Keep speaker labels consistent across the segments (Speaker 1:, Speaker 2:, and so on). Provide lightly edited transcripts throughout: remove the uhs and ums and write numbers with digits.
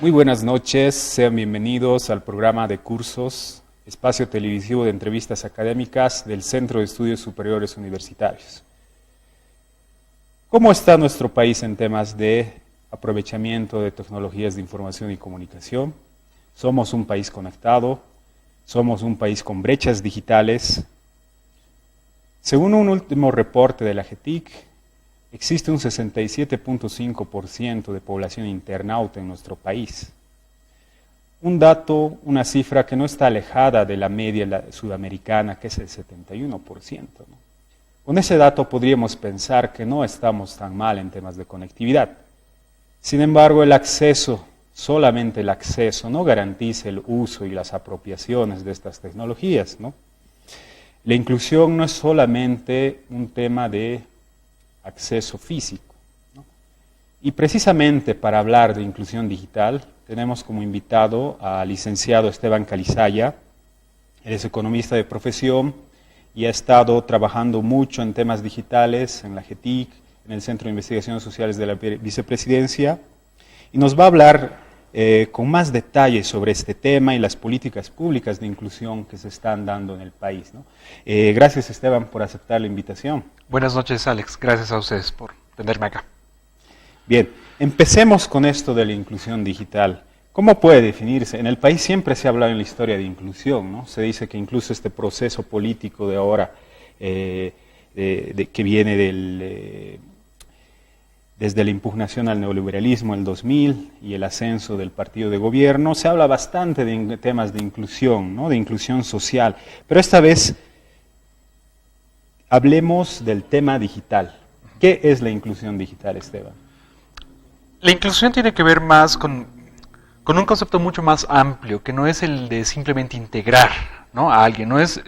Speaker 1: Muy buenas noches, sean bienvenidos al programa de cursos, espacio televisivo de entrevistas académicas del Centro de Estudios Superiores Universitarios. ¿Cómo está nuestro país en temas de aprovechamiento de tecnologías de información y comunicación? Somos un país conectado, somos un país con brechas digitales. Según un último reporte de la GETIC, existe un 67.5% de población internauta en nuestro país. Un dato, una cifra que no está alejada de la media sudamericana, que es el 71%, ¿no? Con ese dato podríamos pensar que no estamos tan mal en temas de conectividad. Sin embargo, el acceso, solamente el acceso, no garantiza el uso y las apropiaciones de estas tecnologías, ¿no? La inclusión no es solamente un tema de acceso físico, ¿no? Y precisamente para hablar de inclusión digital tenemos como invitado al licenciado Esteban Calizaya. Él es economista de profesión y ha estado trabajando mucho en temas digitales en la GETIC, en el Centro de Investigaciones Sociales de la Vicepresidencia, y nos va a hablar con más detalles sobre este tema y las políticas públicas de inclusión que se están dando en el país, ¿no? Gracias, Esteban, por aceptar la invitación.
Speaker 2: Buenas noches, Alex. Gracias a ustedes por tenerme acá.
Speaker 1: Bien, empecemos con esto de la inclusión digital. ¿Cómo puede definirse? En el país siempre se ha hablado en la historia de inclusión, ¿no? Se dice que incluso este proceso político de ahora, que viene desde la impugnación al neoliberalismo en el 2000 y el ascenso del partido de gobierno, se habla bastante de temas de inclusión, ¿no? De inclusión social. Pero esta vez hablemos del tema digital. ¿Qué es la inclusión digital, Esteban?
Speaker 2: La inclusión tiene que ver más con un concepto mucho más amplio, que no es el de simplemente integrar, ¿no?, a alguien, no es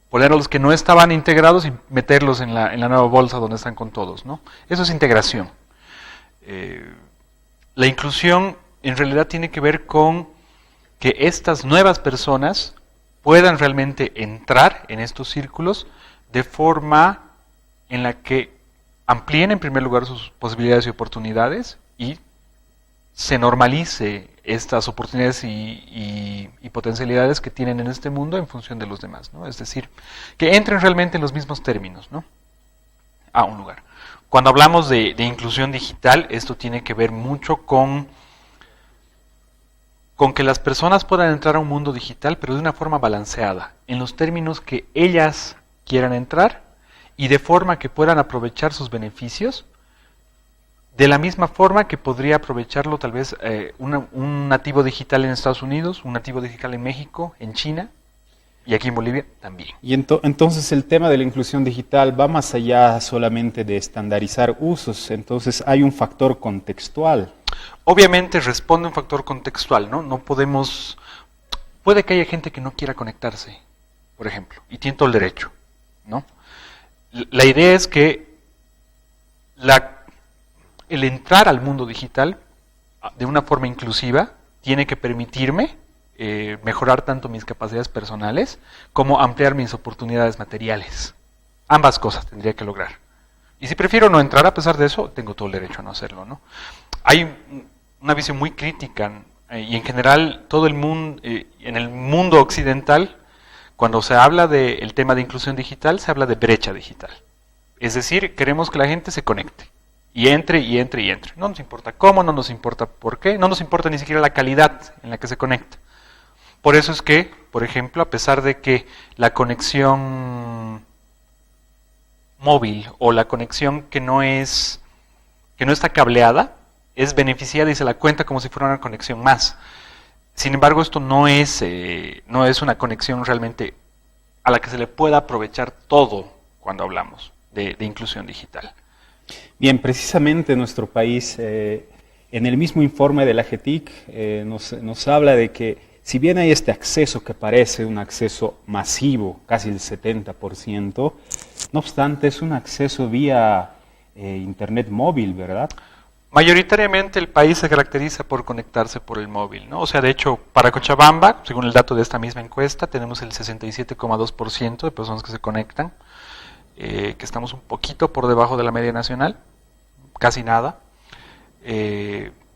Speaker 2: poner a los que no estaban integrados y meterlos en la nueva bolsa donde están con todos, ¿no? Eso es integración. La inclusión en realidad tiene que ver con que estas nuevas personas puedan realmente entrar en estos círculos de forma en la que amplíen en primer lugar sus posibilidades y oportunidades y se normalice estas oportunidades y potencialidades que tienen en este mundo en función de los demás, ¿no? Es decir, que entren realmente en los mismos términos, ¿no?, a un lugar. Cuando hablamos de inclusión digital, esto tiene que ver mucho con que las personas puedan entrar a un mundo digital, pero de una forma balanceada, en los términos que ellas quieran entrar y de forma que puedan aprovechar sus beneficios de la misma forma que podría aprovecharlo tal vez un nativo digital en Estados Unidos, un nativo digital en México, en China y aquí en Bolivia también.
Speaker 1: Y entonces el tema de la inclusión digital va más allá solamente de estandarizar usos, entonces hay un factor contextual.
Speaker 2: Obviamente responde un factor contextual, ¿no? No podemos... Puede que haya gente que no quiera conectarse, por ejemplo, y tiene todo el derecho, ¿no? La idea es que el entrar al mundo digital de una forma inclusiva tiene que permitirme mejorar tanto mis capacidades personales como ampliar mis oportunidades materiales. Ambas cosas tendría que lograr. Y si prefiero no entrar a pesar de eso, tengo todo el derecho a no hacerlo, ¿no? Hay una visión muy crítica y en general todo el mundo, en el mundo occidental, cuando se habla del tema de inclusión digital, se habla de brecha digital. Es decir, queremos que la gente se conecte. Y entre, y entre, y entre. No nos importa cómo, no nos importa por qué, no nos importa ni siquiera la calidad en la que se conecta. Por eso es que, por ejemplo, a pesar de que la conexión móvil o la conexión que no está cableada, es beneficiada y se la cuenta como si fuera una conexión más. Sin embargo, esto no es una conexión realmente a la que se le pueda aprovechar todo cuando hablamos de inclusión digital.
Speaker 1: Bien, precisamente en nuestro país, en el mismo informe de la GETIC, nos habla de que si bien hay este acceso que parece un acceso masivo, casi el 70%, no obstante es un acceso vía internet móvil, ¿verdad?
Speaker 2: Mayoritariamente el país se caracteriza por conectarse por el móvil, ¿no? O sea, de hecho, para Cochabamba, según el dato de esta misma encuesta, tenemos el 67,2% de personas que se conectan, que estamos un poquito por debajo de la media nacional, casi nada.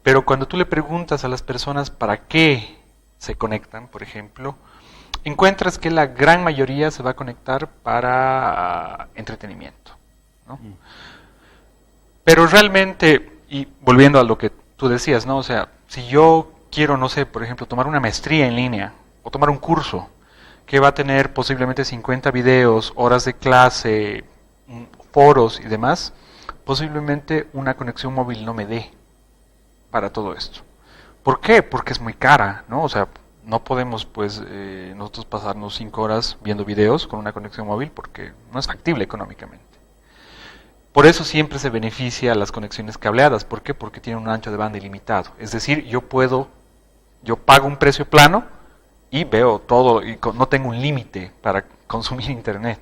Speaker 2: Pero cuando tú le preguntas a las personas para qué se conectan, por ejemplo, encuentras que la gran mayoría se va a conectar para entretenimiento, ¿no? Pero realmente, y volviendo a lo que tú decías, ¿no? O sea, si yo quiero, no sé, por ejemplo, tomar una maestría en línea o tomar un curso que va a tener posiblemente 50 videos, horas de clase, foros y demás, posiblemente una conexión móvil no me dé para todo esto. ¿Por qué? Porque es muy cara, ¿no? O sea, no podemos, pues, nosotros pasarnos 5 horas viendo videos con una conexión móvil porque no es factible económicamente. Por eso siempre se beneficia a las conexiones cableadas. ¿Por qué? Porque tienen un ancho de banda ilimitado. Es decir, yo pago un precio plano y veo todo, y no tengo un límite para consumir internet,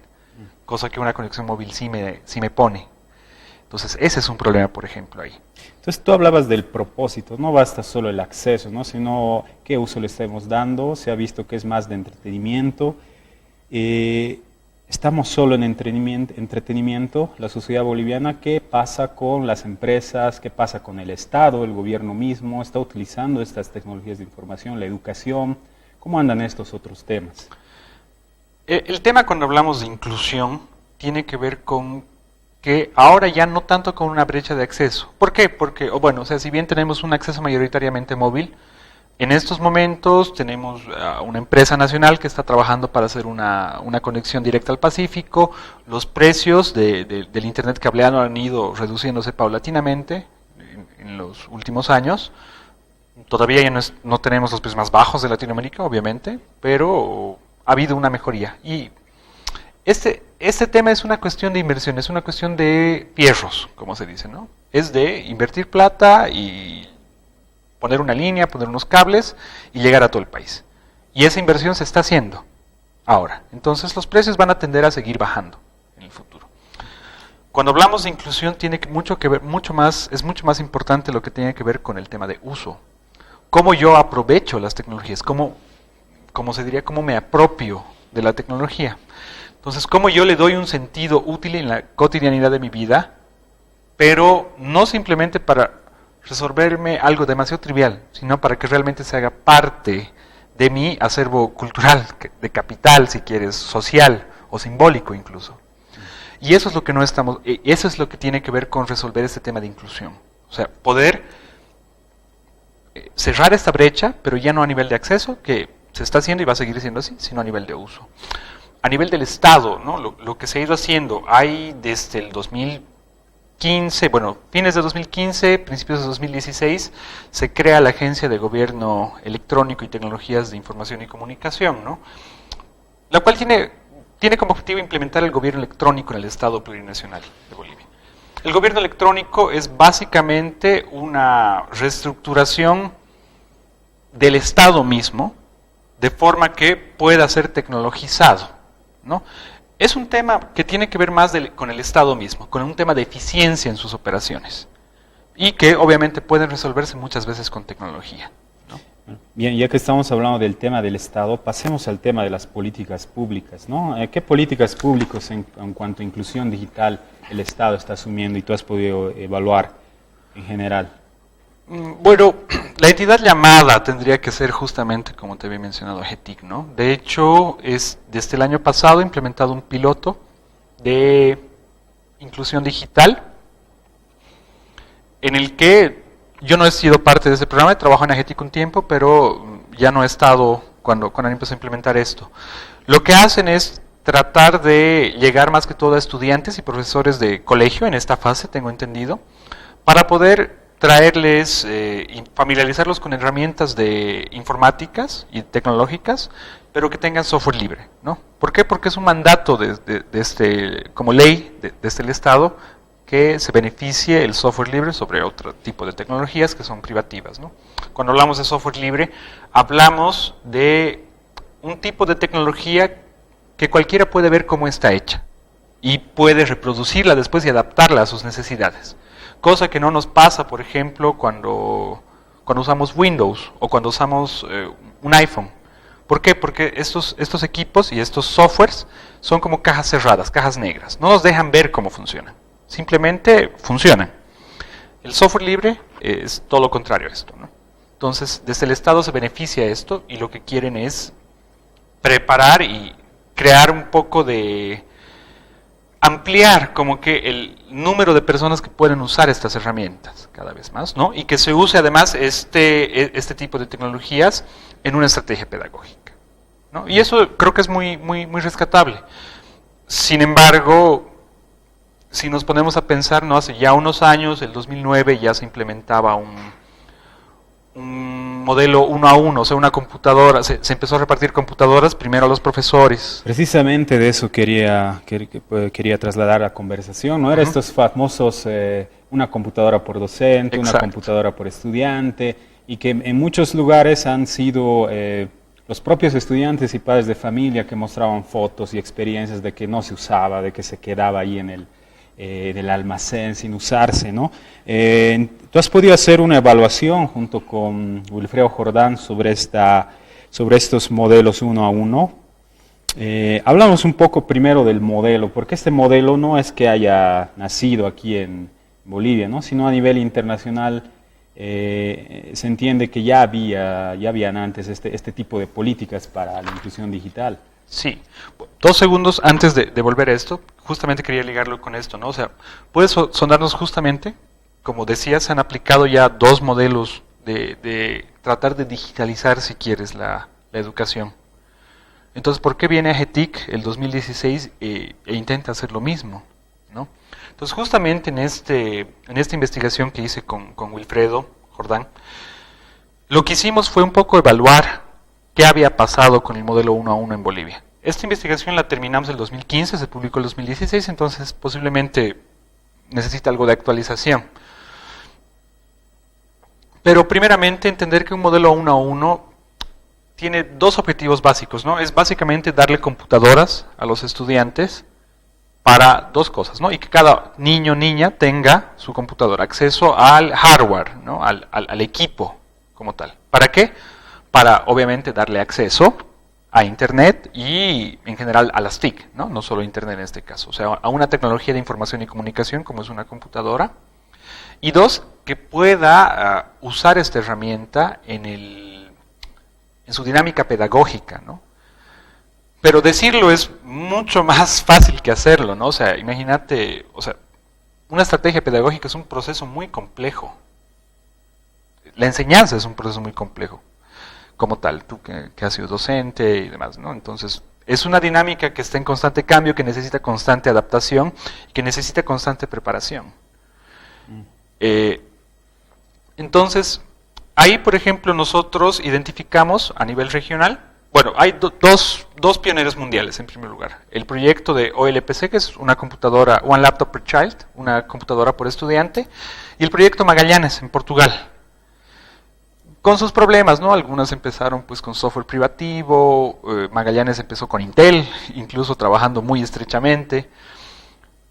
Speaker 2: cosa que una conexión móvil sí me pone. Entonces, ese es un problema, por ejemplo, ahí.
Speaker 1: Entonces, tú hablabas del propósito, no basta solo el acceso, ¿no? Sino qué uso le estamos dando, se ha visto que es más de entretenimiento. Estamos solo en entretenimiento, la sociedad boliviana. ¿Qué pasa con las empresas? ¿Qué pasa con el Estado? ¿El gobierno mismo está utilizando estas tecnologías de información, la educación? ¿Cómo andan estos otros temas?
Speaker 2: El tema cuando hablamos de inclusión tiene que ver con que ahora ya no tanto con una brecha de acceso. ¿Por qué? Porque, bueno, o sea, si bien tenemos un acceso mayoritariamente móvil, en estos momentos tenemos una empresa nacional que está trabajando para hacer una conexión directa al Pacífico. Los precios del internet cableado han ido reduciéndose paulatinamente en los últimos años. Todavía ya no tenemos los precios más bajos de Latinoamérica, obviamente, pero ha habido una mejoría. Y este tema es una cuestión de inversión, es una cuestión de fierros, como se dice, ¿no? Es de invertir plata y poner una línea, poner unos cables y llegar a todo el país. Y esa inversión se está haciendo ahora. Entonces los precios van a tender a seguir bajando en el futuro. Cuando hablamos de inclusión tiene mucho que ver, es mucho más importante lo que tiene que ver con el tema de uso. Cómo yo aprovecho las tecnologías, cómo me apropio de la tecnología. Entonces, cómo yo le doy un sentido útil en la cotidianidad de mi vida, pero no simplemente para resolverme algo demasiado trivial, sino para que realmente se haga parte de mi acervo cultural, de capital, si quieres, social o simbólico incluso. Y eso es lo que eso es lo que tiene que ver con resolver este tema de inclusión. O sea, poder cerrar esta brecha, pero ya no a nivel de acceso, que se está haciendo y va a seguir siendo así, sino a nivel de uso. A nivel del Estado, ¿no? Lo que se ha ido haciendo, hay desde el 2015, bueno, fines de 2015, principios de 2016, se crea la Agencia de Gobierno Electrónico y Tecnologías de Información y Comunicación, ¿no? La cual tiene como objetivo implementar el gobierno electrónico en el Estado plurinacional de Bolivia. El gobierno electrónico es básicamente una reestructuración del Estado mismo, de forma que pueda ser tecnologizado, ¿no? Es un tema que tiene que ver más con el Estado mismo, con un tema de eficiencia en sus operaciones, y que obviamente pueden resolverse muchas veces con tecnología, ¿no?
Speaker 1: Bien, ya que estamos hablando del tema del Estado, pasemos al tema de las políticas públicas, ¿no? ¿Qué políticas públicas en cuanto a inclusión digital el Estado está asumiendo y tú has podido evaluar en general?
Speaker 2: Bueno, la entidad llamada tendría que ser justamente, como te había mencionado, GETIC, ¿no? De hecho, desde el año pasado implementado un piloto de inclusión digital, en el que yo no he sido parte de ese programa, he trabajado en AGETIC un tiempo, pero ya no he estado cuando han empezado a implementar esto. Lo que hacen es tratar de llegar más que todo a estudiantes y profesores de colegio en esta fase, tengo entendido, para poder traerles, familiarizarlos con herramientas de informáticas y tecnológicas, pero que tengan software libre, ¿no? ¿Por qué? Porque es un mandato como ley desde el Estado que se beneficie el software libre sobre otro tipo de tecnologías que son privativas, ¿no? Cuando hablamos de software libre, hablamos de un tipo de tecnología que cualquiera puede ver cómo está hecha y puede reproducirla después y adaptarla a sus necesidades. Cosa que no nos pasa, por ejemplo, cuando usamos Windows o cuando usamos un iPhone. ¿Por qué? Porque estos equipos y estos softwares son como cajas cerradas, cajas negras. No nos dejan ver cómo funcionan. Simplemente funcionan. El software libre es todo lo contrario a esto, ¿no? Entonces, desde el Estado se beneficia esto y lo que quieren es preparar y crear un poco de... ampliar como que el número de personas que pueden usar estas herramientas cada vez más, ¿no? Y que se use además este tipo de tecnologías en una estrategia pedagógica, ¿no? Y eso creo que es muy rescatable. Sin embargo, si nos ponemos a pensar, ¿no? Hace ya unos años, el 2009, ya se implementaba un modelo 1 a 1, o sea, una computadora, se empezó a repartir computadoras primero a los profesores.
Speaker 1: Precisamente de eso quería trasladar la conversación, ¿no? Era estos famosos, una computadora por docente,
Speaker 2: Exacto.
Speaker 1: una computadora por estudiante, y que en muchos lugares han sido los propios estudiantes y padres de familia que mostraban fotos y experiencias de que no se usaba, de que se quedaba ahí en el almacén sin usarse, ¿no? Tú has podido hacer una evaluación junto con Wilfredo Jordán sobre estos modelos 1 a 1. Hablamos un poco primero del modelo, porque este modelo no es que haya nacido aquí en Bolivia, ¿no? Sino a nivel internacional se entiende que ya habían antes este tipo de políticas para la inclusión digital.
Speaker 2: Sí, 2 segundos antes de volver a esto, justamente quería ligarlo con esto, ¿no? O sea, puede sonarnos justamente, como decía, se han aplicado ya 2 modelos de tratar de digitalizar, si quieres, la educación. Entonces, ¿por qué viene AGETIC el 2016 e intenta hacer lo mismo, ¿no? Entonces, justamente en esta investigación que hice con Wilfredo Jordán, lo que hicimos fue un poco evaluar qué había pasado con el modelo 1 a 1 en Bolivia. Esta investigación la terminamos en el 2015, se publicó en el 2016, entonces posiblemente necesita algo de actualización. Pero primeramente entender que un modelo 1 a 1 tiene 2 objetivos básicos, ¿no? Es básicamente darle computadoras a los estudiantes para 2 cosas, ¿no? Y que cada niño o niña tenga su computadora, acceso al hardware, ¿no? Al equipo como tal. ¿Para qué? Para obviamente darle acceso a Internet y en general a las TIC, ¿no? No solo Internet en este caso, o sea, a una tecnología de información y comunicación como es una computadora. Y 2, que pueda usar esta herramienta en su dinámica pedagógica, ¿no? Pero decirlo es mucho más fácil que hacerlo, ¿no? O sea, imagínate, o sea, una estrategia pedagógica es un proceso muy complejo. La enseñanza es un proceso muy complejo. Como tal, tú que has sido docente y demás, ¿no? Entonces, es una dinámica que está en constante cambio, que necesita constante adaptación, que necesita constante preparación. Entonces, ahí, por ejemplo, nosotros identificamos a nivel regional, bueno, hay dos pioneros mundiales en primer lugar. El proyecto de OLPC, que es una computadora, One Laptop per Child, una computadora por estudiante, y el proyecto Magallanes en Portugal. Con sus problemas, ¿no? Algunas empezaron pues con software privativo, Magallanes empezó con Intel, incluso trabajando muy estrechamente,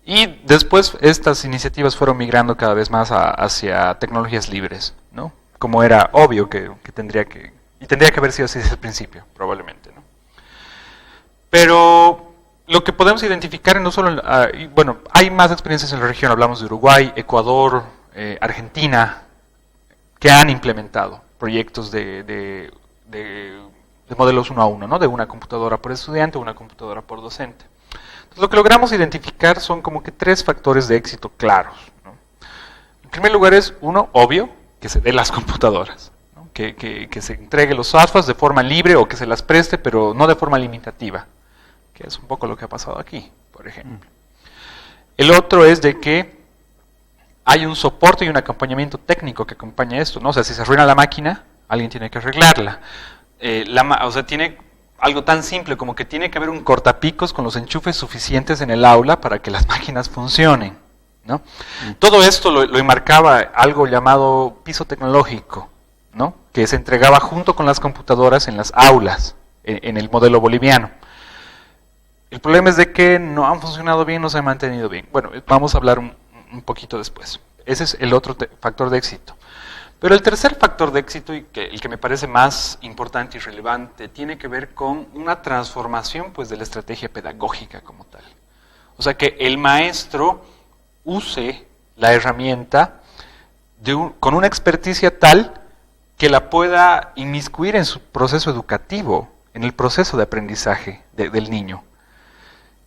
Speaker 2: y después estas iniciativas fueron migrando cada vez más hacia tecnologías libres, ¿no? Como era obvio que tendría que haber sido así desde el principio, probablemente, ¿no? Pero lo que podemos identificar no solo, bueno, hay más experiencias en la región, hablamos de Uruguay, Ecuador, Argentina, que han implementado proyectos de modelos 1 a 1, ¿no? De una computadora por estudiante o una computadora por docente. Entonces, lo que logramos identificar son como que 3 factores de éxito claros, ¿no? En primer lugar es, uno, obvio, que se dé las computadoras, ¿no? Que se entregue los softwares de forma libre o que se las preste, pero no de forma limitativa, que es un poco lo que ha pasado aquí, por ejemplo. El otro es de que hay un soporte y un acompañamiento técnico que acompaña esto, ¿no? O sea, si se arruina la máquina, alguien tiene que arreglarla. O sea, tiene algo tan simple como que tiene que haber un cortapicos con los enchufes suficientes en el aula para que las máquinas funcionen, ¿no? Todo esto lo enmarcaba algo llamado piso tecnológico, ¿no? Que se entregaba junto con las computadoras en las aulas, en el modelo boliviano. El problema es de que no han funcionado bien, no se han mantenido bien. Bueno, vamos a hablar un poquito después. Ese es el otro factor de éxito. Pero el tercer factor de éxito, y el que me parece más importante y relevante, tiene que ver con una transformación pues, de la estrategia pedagógica como tal. O sea, que el maestro use la herramienta con una experticia tal que la pueda inmiscuir en su proceso educativo, en el proceso de aprendizaje del niño.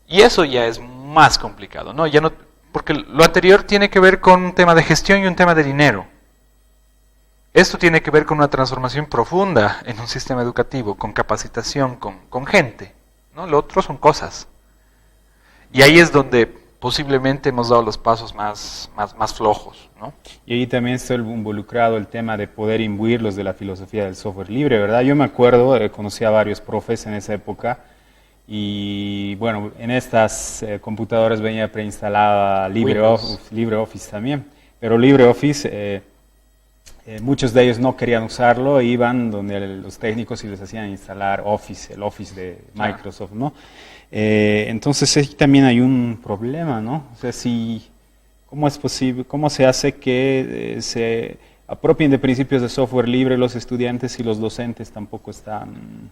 Speaker 2: Y eso ya es más complicado, ¿no? Ya no, porque lo anterior tiene que ver con un tema de gestión y un tema de dinero. Esto tiene que ver con una transformación profunda en un sistema educativo, con capacitación, con gente, ¿no? Lo otro son cosas. Y ahí es donde posiblemente hemos dado los pasos más flojos, ¿no?
Speaker 1: Y ahí también está involucrado el tema de poder imbuirlos de la filosofía del software libre, ¿verdad? Yo me acuerdo, conocí a varios profes en esa época y, bueno, en estas computadoras venía preinstalada LibreOffice también, pero LibreOffice, muchos de ellos no querían usarlo, iban donde los técnicos y les hacían instalar Office, el Office de Microsoft, ¿no? Entonces ahí también hay un problema, ¿no? O sea, ¿cómo es posible, cómo se hace que se apropien de principios de software libre los estudiantes y los docentes tampoco están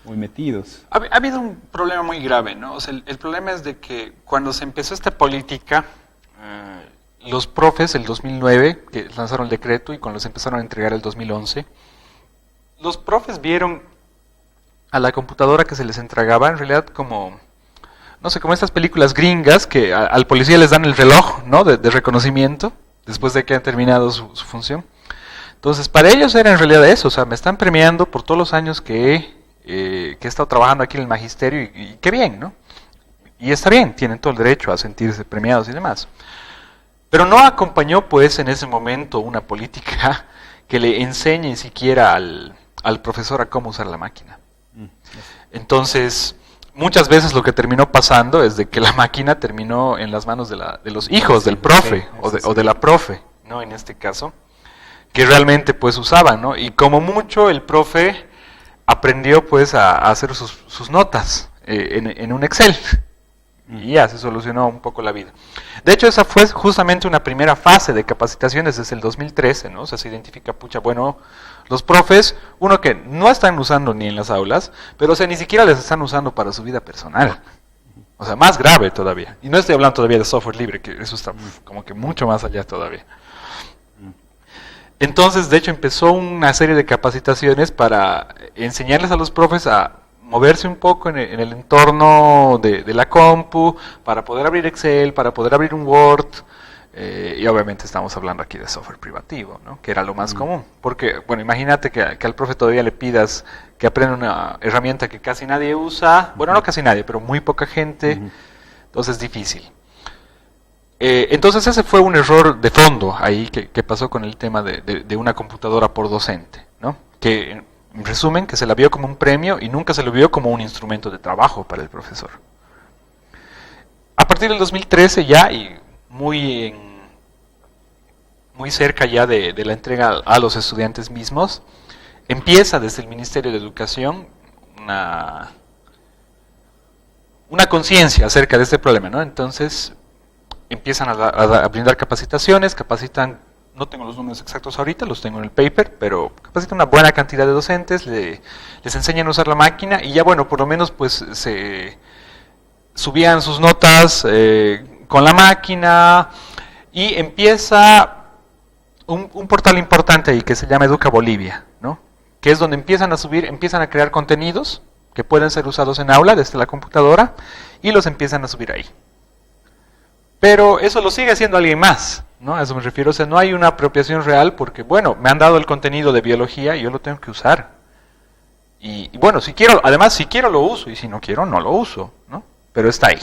Speaker 1: muy metidos?
Speaker 2: Ha habido un problema muy grave, ¿no? O sea, el problema es de que cuando se empezó esta política, los profes, el 2009, que lanzaron el decreto y cuando los empezaron a entregar el 2011, los profes vieron a la computadora que se les entregaba en realidad como, no sé, como estas películas gringas que al policía les dan el reloj, ¿no? de reconocimiento después de que han terminado su función. Entonces, para ellos era en realidad eso, o sea, me están premiando por todos los años que he estado trabajando aquí en el magisterio y qué bien, ¿no? Y está bien, tienen todo el derecho a sentirse premiados y demás. Pero no acompañó, pues, en ese momento una política que le enseñe siquiera al profesor a cómo usar la máquina. Entonces, muchas veces lo que terminó pasando es de que la máquina terminó en las manos de los hijos del profe o de la profe, ¿no? En este caso, que realmente pues usaban, ¿no? Y como mucho el profe aprendió pues a hacer sus notas en un Excel y ya se solucionó un poco la vida. De hecho, esa fue justamente una primera fase de capacitaciones desde el 2013, ¿no? O sea, se identifica, bueno, los profes, uno que no están usando ni en las aulas, pero o sea, ni siquiera les están usando para su vida personal. O sea, más grave todavía. Y no estoy hablando todavía de software libre, que eso está como que mucho más allá todavía. Entonces, de hecho, empezó una serie de capacitaciones para enseñarles a los profes a moverse un poco en el entorno de la compu, para poder abrir Excel, para poder abrir un Word, y obviamente estamos hablando aquí de software privativo, ¿no? Que era lo más común. Porque, bueno, imagínate que al profe todavía le pidas que aprenda una herramienta que casi nadie usa, bueno, no casi nadie, pero muy poca gente, entonces es difícil. Entonces ese fue un error de fondo ahí que pasó con el tema de una computadora por docente, ¿no? Que en resumen, que se la vio como un premio y nunca se lo vio como un instrumento de trabajo para el profesor. A partir del 2013 ya, y muy cerca ya de la entrega a los estudiantes mismos, empieza desde el Ministerio de Educación una conciencia acerca de este problema, ¿no? Entonces empiezan a brindar capacitaciones, capacitan, no tengo los números exactos ahorita, los tengo en el paper, pero capacitan una buena cantidad de docentes, les enseñan a usar la máquina y ya bueno, por lo menos pues se subían sus notas con la máquina y empieza un portal importante ahí que se llama Educa Bolivia, ¿no? Que es donde empiezan a crear contenidos que pueden ser usados en aula desde la computadora y los empiezan a subir ahí. Pero eso lo sigue haciendo alguien más, ¿no? A eso me refiero, o sea, no hay una apropiación real porque, bueno, me han dado el contenido de biología y yo lo tengo que usar. Y bueno, si quiero lo uso y si no quiero, no lo uso, ¿no? Pero está ahí.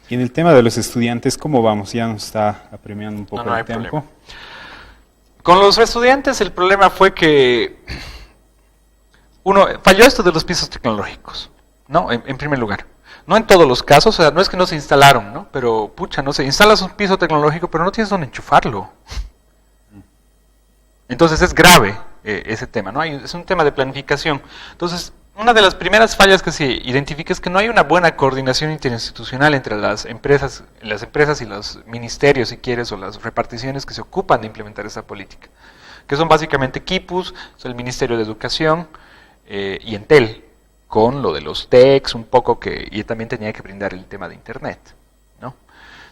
Speaker 1: Y en el tema de los estudiantes, ¿cómo vamos? Ya nos está apremiando un poco
Speaker 2: no
Speaker 1: el tiempo.
Speaker 2: Problema. Con los estudiantes el problema fue que falló esto de los pisos tecnológicos, ¿no? En primer lugar. No en todos los casos, o sea, no es que no se instalaron, ¿no? Pero, no sé, instalas un piso tecnológico, pero no tienes dónde enchufarlo. Entonces es grave ese tema, ¿no? Es un tema de planificación. Entonces, una de las primeras fallas que se identifica es que no hay una buena coordinación interinstitucional entre las empresas y los ministerios, si quieres, o las reparticiones que se ocupan de implementar esa política. Que son básicamente Quipus, el Ministerio de Educación y Entel, con lo de los TECs un poco y también tenía que brindar el tema de Internet, ¿no?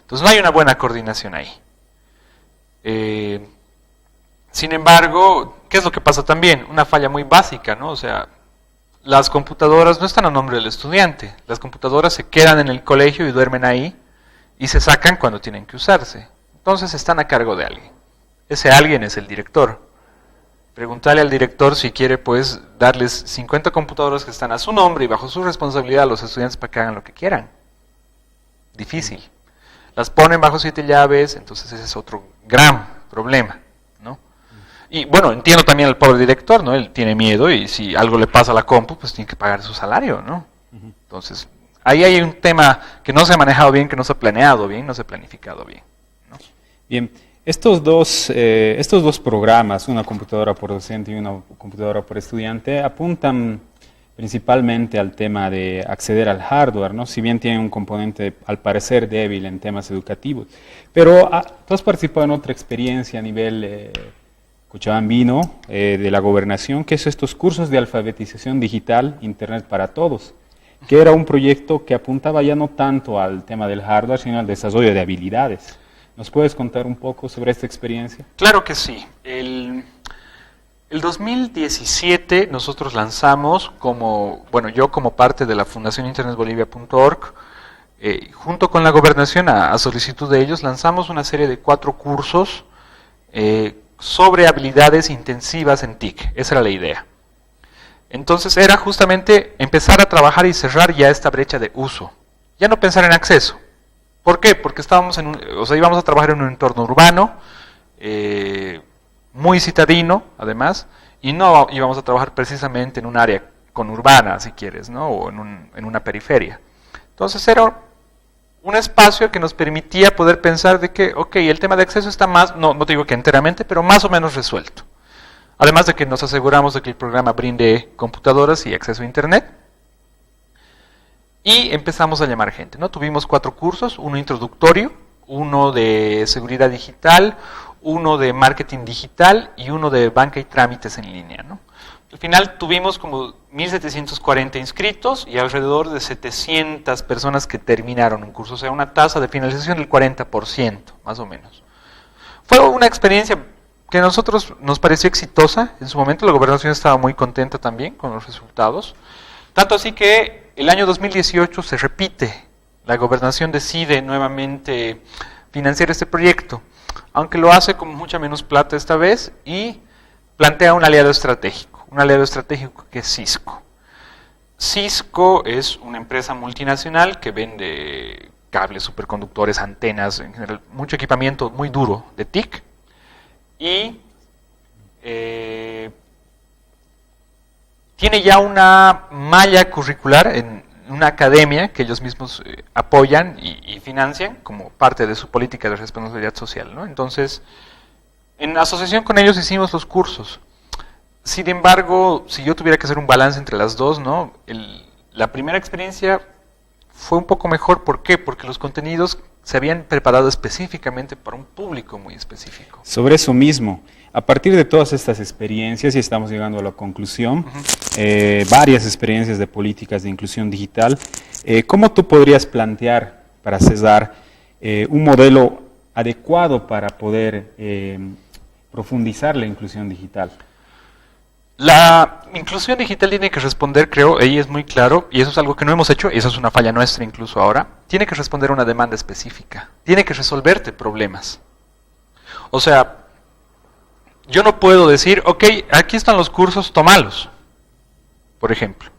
Speaker 2: Entonces no hay una buena coordinación ahí. Sin embargo, ¿qué es lo que pasa también? Una falla muy básica, ¿no? O sea, las computadoras no están a nombre del estudiante. Las computadoras se quedan en el colegio y duermen ahí y se sacan cuando tienen que usarse. Entonces están a cargo de alguien. Ese alguien es el director. Preguntarle al director si quiere, pues, darles 50 computadoras que están a su nombre y bajo su responsabilidad a los estudiantes para que hagan lo que quieran. Difícil. Las ponen bajo 7 llaves, entonces ese es otro gran problema, ¿no? Y bueno, entiendo también al pobre director, ¿no? Él tiene miedo y si algo le pasa a la compu, pues tiene que pagar su salario, ¿no? Entonces, ahí hay un tema que no se ha manejado bien, que no se ha planeado bien, no se ha planificado bien, ¿no?
Speaker 1: Bien, estos dos programas, una computadora por docente y una computadora por estudiante, apuntan principalmente al tema de acceder al hardware, ¿no? Si bien tiene un componente, al parecer, débil en temas educativos. Pero tú has participado en otra experiencia a nivel cochabambino, de la gobernación, que es estos cursos de alfabetización digital, Internet para Todos, que era un proyecto que apuntaba ya no tanto al tema del hardware, sino al desarrollo de habilidades. ¿Nos puedes contar un poco sobre esta experiencia?
Speaker 2: Claro que sí. El 2017 nosotros lanzamos yo como parte de la Fundación InternetBolivia.org, junto con la gobernación a solicitud de ellos, lanzamos una serie de 4 cursos sobre habilidades intensivas en TIC. Esa era la idea. Entonces era justamente empezar a trabajar y cerrar ya esta brecha de uso. Ya no pensar en acceso. ¿Por qué? Porque íbamos a trabajar en un entorno urbano, muy citadino, además, y no íbamos a trabajar precisamente en un área conurbana, si quieres, ¿no? O en una periferia. Entonces era un espacio que nos permitía poder pensar de que, ok, el tema de acceso está no te digo que enteramente, pero más o menos resuelto. Además de que nos aseguramos de que el programa brinde computadoras y acceso a Internet. Y empezamos a llamar gente, ¿no? Tuvimos 4 cursos, uno introductorio, uno de seguridad digital, uno de marketing digital y uno de banca y trámites en línea, ¿no? Al final tuvimos como 1.740 inscritos y alrededor de 700 personas que terminaron un curso, o sea, una tasa de finalización del 40%, más o menos. Fue una experiencia que a nosotros nos pareció exitosa. En su momento la gobernación estaba muy contenta también con los resultados. Tanto así que el año 2018 se repite. La gobernación decide nuevamente financiar este proyecto, aunque lo hace con mucha menos plata esta vez y plantea un aliado estratégico que es Cisco. Cisco es una empresa multinacional que vende cables, superconductores, antenas, en general, mucho equipamiento muy duro de TIC y tiene ya una malla curricular en una academia que ellos mismos apoyan y financian como parte de su política de responsabilidad social, ¿no? Entonces, en asociación con ellos hicimos los cursos. Sin embargo, si yo tuviera que hacer un balance entre las dos, ¿no? La primera experiencia fue un poco mejor. ¿Por qué? Porque los contenidos se habían preparado específicamente para un público muy específico.
Speaker 1: Sobre eso mismo, a partir de todas estas experiencias, y estamos llegando a la conclusión, varias experiencias de políticas de inclusión digital, ¿cómo tú podrías plantear, para César, un modelo adecuado para poder profundizar la inclusión digital?
Speaker 2: La inclusión digital tiene que responder, creo, ahí es muy claro, y eso es algo que no hemos hecho, y eso es una falla nuestra incluso ahora, tiene que responder a una demanda específica, tiene que resolverte problemas. O sea, yo no puedo decir, ok, aquí están los cursos, tómalos, por ejemplo.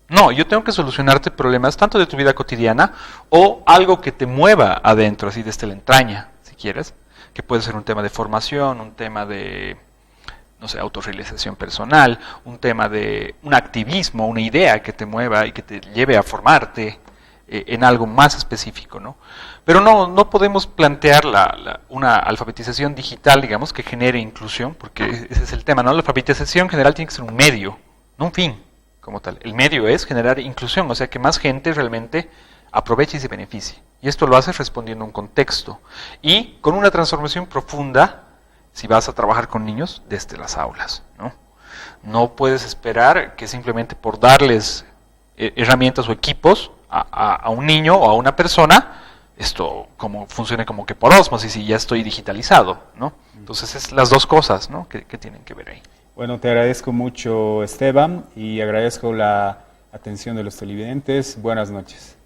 Speaker 2: No, yo tengo que solucionarte problemas tanto de tu vida cotidiana o algo que te mueva adentro, así desde la entraña, si quieres, que puede ser un tema de formación, un tema de, no sé, autorrealización personal, un tema de un activismo, una idea que te mueva y que te lleve a formarte en algo más específico, ¿no? Pero no podemos plantear una alfabetización digital, digamos, que genere inclusión, porque ese es el tema, ¿no? La alfabetización general tiene que ser un medio, no un fin como tal. El medio es generar inclusión, o sea, que más gente realmente aproveche y se beneficie. Y esto lo haces respondiendo a un contexto y con una transformación profunda, si vas a trabajar con niños, desde las aulas, ¿no? No puedes esperar que simplemente por darles herramientas o equipos a un niño o a una persona esto como funcione como que por ósmosis y ya estoy digitalizado, ¿no? Entonces es las dos cosas, ¿no? que tienen que ver ahí.
Speaker 1: Bueno, te agradezco mucho, Esteban, y agradezco la atención de los televidentes. Buenas noches.